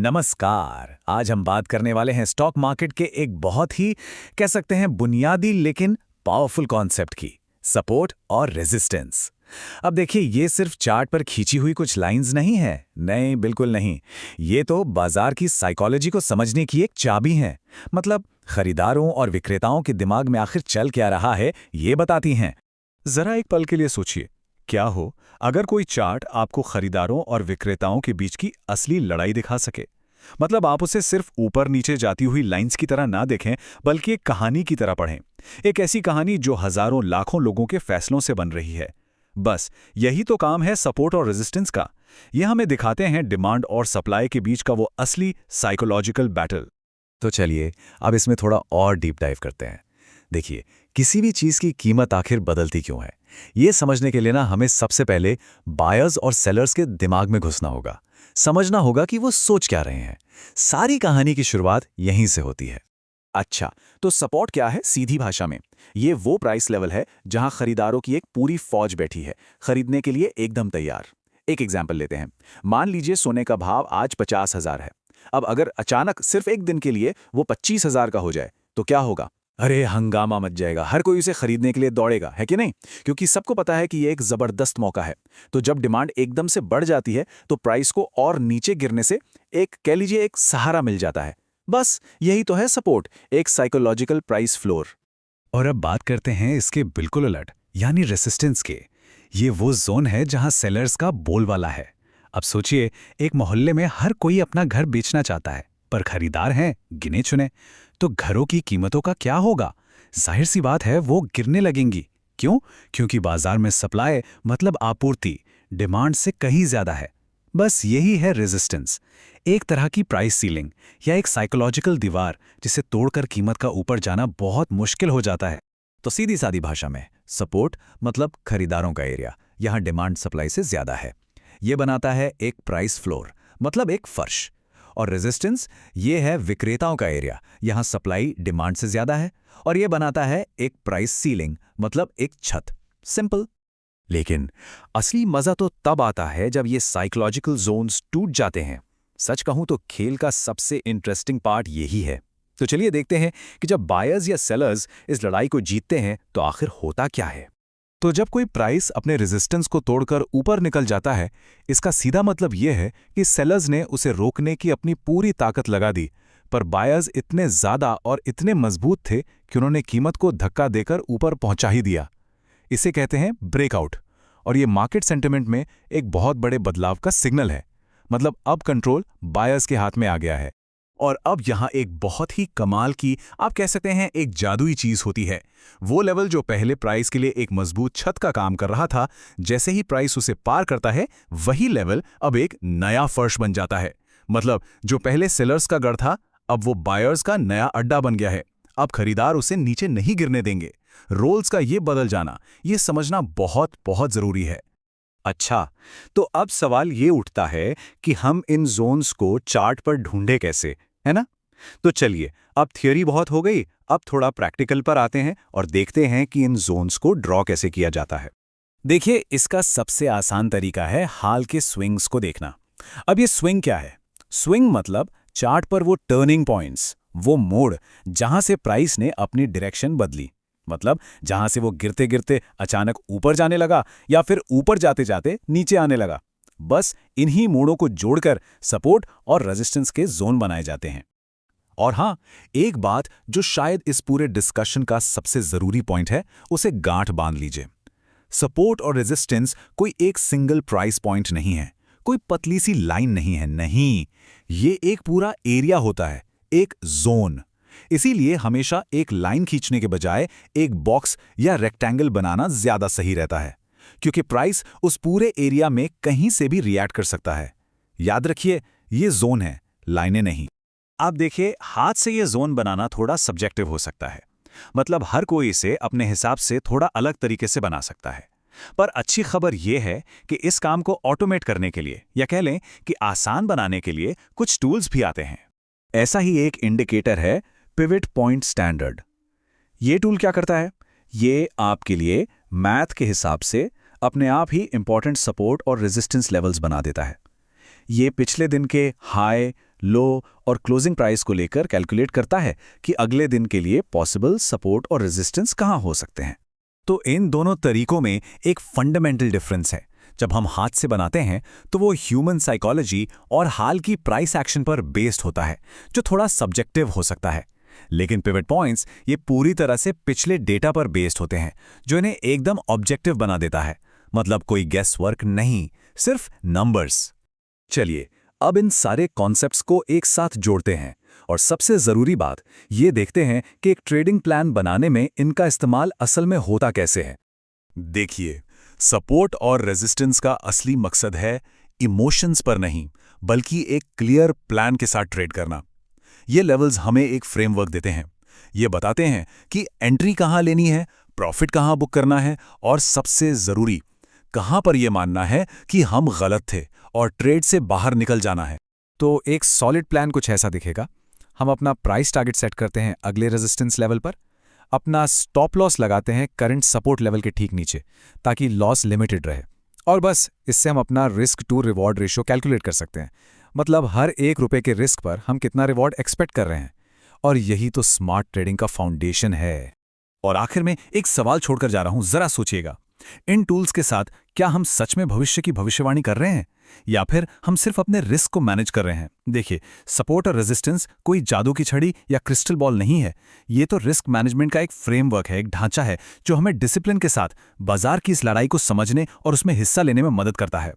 नमस्कार। आज हम बात करने वाले हैं स्टॉक मार्केट के एक बहुत ही कह सकते हैं बुनियादी लेकिन पावरफुल कॉन्सेप्ट की, सपोर्ट और रेजिस्टेंस। अब देखिए, ये सिर्फ चार्ट पर खींची हुई कुछ लाइंस नहीं है। नहीं, बिल्कुल नहीं। ये तो बाजार की साइकोलॉजी को समझने की एक चाबी है। मतलब खरीदारों और विक्रेताओं के दिमाग में आखिर चल क्या रहा है, ये बताती हैं। जरा एक पल के लिए सोचिए, क्या हो अगर कोई चार्ट आपको खरीदारों और विक्रेताओं के बीच की असली लड़ाई दिखा सके। मतलब आप उसे सिर्फ ऊपर नीचे जाती हुई लाइंस की तरह ना देखें, बल्कि एक कहानी की तरह पढ़ें। एक ऐसी कहानी जो हजारों लाखों लोगों के फैसलों से बन रही है। बस यही तो काम है सपोर्ट और रेजिस्टेंस का। यह हमें दिखाते हैं डिमांड और सप्लाई के बीच का वो असली साइकोलॉजिकल बैटल। तो चलिए अब इसमें थोड़ा और डीप डाइव करते हैं। देखिए, किसी भी चीज़ की कीमत आखिर बदलती क्यों है, ये समझने के लिए ना हमें सबसे पहले बायर्स और सेलर्स के दिमाग में घुसना होगा। समझना होगा कि वो सोच क्या रहे हैं। सारी कहानी की शुरुआत यहीं से होती है। अच्छा, तो सपोर्ट क्या है? सीधी भाषा में ये वो प्राइस लेवल है जहां खरीदारों की एक पूरी फौज बैठी है, खरीदने के लिए एकदम तैयार। एक एग्जाम्पल लेते हैं। मान लीजिए सोने का भाव आज 50,000 है। अब अगर अचानक सिर्फ एक दिन के लिए वो 25,000 का हो जाए तो क्या होगा? अरे हंगामा मच जाएगा, हर कोई उसे खरीदने के लिए दौड़ेगा, है कि नहीं? क्योंकि सबको पता है कि ये एक जबरदस्त मौका है। तो जब डिमांड एकदम से बढ़ जाती है तो प्राइस को और नीचे गिरने से एक कह लीजिए एक सहारा मिल जाता है। बस यही तो है सपोर्ट, एक साइकोलॉजिकल प्राइस फ्लोर। और अब बात करते हैं इसके बिल्कुल उलट, यानी रेसिस्टेंस के। ये वो जोन है जहां सेलर्स का बोलबाला है। अब सोचिए, एक मोहल्ले में हर कोई अपना घर बेचना चाहता है, पर खरीदार हैं गिने चुने। तो घरों की कीमतों का क्या होगा? जाहिर सी बात है, वो गिरने लगेंगी। क्यों? क्योंकि बाजार में सप्लाई मतलब आपूर्ति डिमांड से कहीं ज्यादा है। बस यही है रेजिस्टेंस, एक तरह की प्राइस सीलिंग या एक साइकोलॉजिकल दीवार जिसे तोड़कर कीमत का ऊपर जाना बहुत मुश्किल हो जाता है। तो सीधी सादी भाषा में सपोर्ट मतलब खरीदारों का एरिया, यहाँ डिमांड सप्लाई से ज्यादा है। ये बनाता है एक प्राइस फ्लोर, मतलब एक फर्श। और रेजिस्टेंस ये है विक्रेताओं का एरिया, यहाँ सप्लाई डिमांड से ज्यादा है और ये बनाता है एक प्राइस सीलिंग, मतलब एक छत। सिंपल। लेकिन असली मजा तो तब आता है जब ये साइकोलॉजिकल जोन्स टूट जाते हैं। सच कहूं तो खेल का सबसे इंटरेस्टिंग पार्ट यही है। तो चलिए देखते हैं कि जब बायर्स या सेलर्स इस लड़ाई को जीतते हैं तो आखिर होता क्या है। तो जब कोई प्राइस अपने रेजिस्टेंस को तोड़कर ऊपर निकल जाता है, इसका सीधा मतलब यह है कि सेलर्स ने उसे रोकने की अपनी पूरी ताकत लगा दी, पर बायर्स इतने ज्यादा और इतने मजबूत थे कि उन्होंने कीमत को धक्का देकर ऊपर पहुंचा ही दिया। इसे कहते हैं ब्रेकआउट, और ये मार्केट सेंटिमेंट में एक बहुत बड़े बदलाव का सिग्नल है। मतलब अब कंट्रोल बायर्स के हाथ में आ गया है। और अब यहाँ एक बहुत ही कमाल की, आप कह सकते हैं एक जादुई चीज होती है। वो लेवल जो पहले प्राइस के लिए एक मजबूत छत का काम कर रहा था, जैसे ही प्राइस उसे पार करता है, वही लेवल अब एक नया फर्श बन जाता है। मतलब जो पहले सेलर्स का गढ़ था, अब वो बायर्स का नया अड्डा बन गया है। अब खरीदार उसे नीचे नहीं गिरने देंगे। रोल्स का ये बदल जाना, ये समझना बहुत बहुत जरूरी है। अच्छा, तो अब सवाल ये उठता है कि हम इन जोन्स को चार्ट पर ढूंढे कैसे, है ना? तो चलिए, अब थियोरी बहुत हो गई, अब थोड़ा प्रैक्टिकल पर आते हैं और देखते हैं कि इन जोन्स को ड्रॉ कैसे किया जाता है। देखिए, इसका सबसे आसान तरीका है हाल के स्विंग्स को देखना। अब ये स्विंग क्या है? स्विंग मतलब चार्ट पर वो टर्निंग पॉइंट्स, वो मोड़ जहां से प्राइस ने अपनी डायरेक्शन बदली। मतलब जहां से वो गिरते गिरते अचानक ऊपर जाने लगा या फिर ऊपर जाते जाते नीचे आने लगा। बस इन्हीं मोड़ों को जोड़कर सपोर्ट और रेजिस्टेंस के जोन बनाए जाते हैं। और हां, एक बात जो शायद इस पूरे डिस्कशन का सबसे जरूरी पॉइंट है, उसे गांठ बांध लीजिए। सपोर्ट और रेजिस्टेंस कोई एक सिंगल प्राइस पॉइंट नहीं है, कोई पतली सी लाइन नहीं है। नहीं, ये एक पूरा एरिया होता है, एक जोन। इसीलिए हमेशा एक लाइन खींचने के बजाय एक बॉक्स या रेक्टेंगल बनाना ज्यादा सही रहता है, क्योंकि प्राइस उस पूरे एरिया में कहीं से भी रिएक्ट कर सकता है। याद रखिए, ये जोन है, लाइनें नहीं। आप देखिए, हाथ से ये जोन बनाना थोड़ा सब्जेक्टिव हो सकता है। मतलब हर कोई इसे अपने हिसाब से थोड़ा अलग तरीके से बना सकता है। पर अच्छी खबर यह है कि इस काम को ऑटोमेट करने के लिए, या कह लें कि आसान बनाने के लिए, कुछ टूल्स भी आते हैं। ऐसा ही एक इंडिकेटर है पिवट पॉइंट स्टैंडर्ड। ये टूल क्या करता है? ये आपके लिए मैथ के हिसाब से अपने आप ही इंपॉर्टेंट सपोर्ट और रेजिस्टेंस लेवल्स बना देता है। ये पिछले दिन के हाई, लो और क्लोजिंग प्राइस को लेकर कैलकुलेट करता है कि अगले दिन के लिए पॉसिबल सपोर्ट और रेजिस्टेंस कहाँ हो सकते हैं। तो इन दोनों तरीकों में एक फंडामेंटल डिफरेंस है। जब हम हाथ से बनाते हैं तो वो ह्यूमन साइकोलॉजी और हाल की प्राइस एक्शन पर बेस्ड होता है, जो थोड़ा सब्जेक्टिव हो सकता है। लेकिन पिवट पॉइंट्स ये पूरी तरह से पिछले डेटा पर बेस्ड होते हैं, जो इन्हें एकदम ऑब्जेक्टिव बना देता है। मतलब कोई गेस वर्क नहीं, सिर्फ नंबर्स। चलिए अब इन सारे कॉन्सेप्ट्स को एक साथ जोड़ते हैं और सबसे ज़रूरी बात ये देखते हैं कि एक ट्रेडिंग प्लान बनाने में इनका इस्तेमाल असल में होता कैसे है। देखिए, सपोर्ट और रेजिस्टेंस का असली मकसद है इमोशंस पर नहीं, बल्कि एक क्लियर प्लान के साथ ट्रेड करना। ये लेवल्स हमें एक फ्रेमवर्क देते हैं। ये बताते हैं कि एंट्री कहाँ लेनी है, प्रॉफिट कहाँ बुक करना है और सबसे ज़रूरी कहाँ पर यह मानना है कि हम गलत थे और ट्रेड से बाहर निकल जाना है। तो एक सॉलिड प्लान कुछ ऐसा दिखेगा। हम अपना प्राइस टारगेट सेट करते हैं अगले रेजिस्टेंस लेवल पर, अपना स्टॉप लॉस लगाते हैं करंट सपोर्ट लेवल के ठीक नीचे, ताकि लॉस लिमिटेड रहे। और बस इससे हम अपना risk to reward ratio calculate कर सकते हैं। मतलब हर ₹1 के रिस्क पर हम कितना रिवॉर्ड एक्सपेक्ट कर रहे हैं। और यही तो स्मार्ट ट्रेडिंग का फाउंडेशन है। और आखिर में एक सवाल छोड़कर जा रहा हूं, जरा सोचिएगा, इन टूल्स के साथ क्या हम सच में भविष्य की भविष्यवाणी कर रहे हैं या फिर हम सिर्फ अपने रिस्क को मैनेज कर रहे हैं? देखिए, सपोर्ट और रेजिस्टेंस कोई जादू की छड़ी या क्रिस्टल बॉल नहीं है। ये तो रिस्क मैनेजमेंट का एक फ्रेमवर्क है, एक ढांचा है, जो हमें डिसिप्लिन के साथ बाजार की इस लड़ाई को समझने और उसमें हिस्सा लेने में मदद करता है।